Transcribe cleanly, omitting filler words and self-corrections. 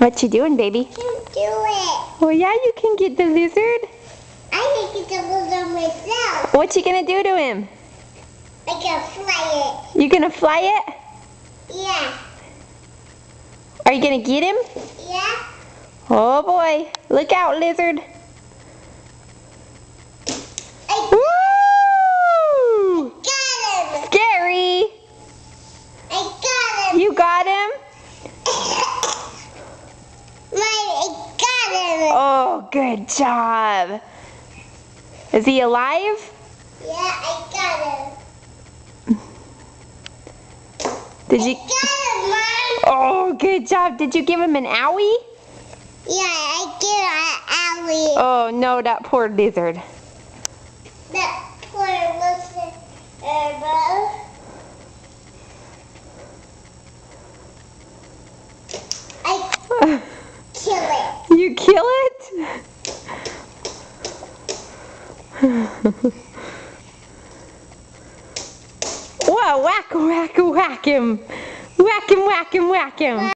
What you doing, baby? I can do it. Oh yeah, you can get the lizard. I can get the lizard myself. What you gonna do to him? I can fly You gonna fly it? it. Yeah. Are you gonna get him? Yeah. Oh boy, look out, lizard. I Woo! got him. Scary. I got him. You got him? I got him. Oh, good job. Is he alive? Yeah, I got him. Did you? Got him, Mom. Oh, good job. Did you give him an owie? Yeah, I get an alley. Oh no, that poor lizard. That poor lizard, bro. I kill it. You kill it? Whoa, whack him. Whack him, whack him, whack him.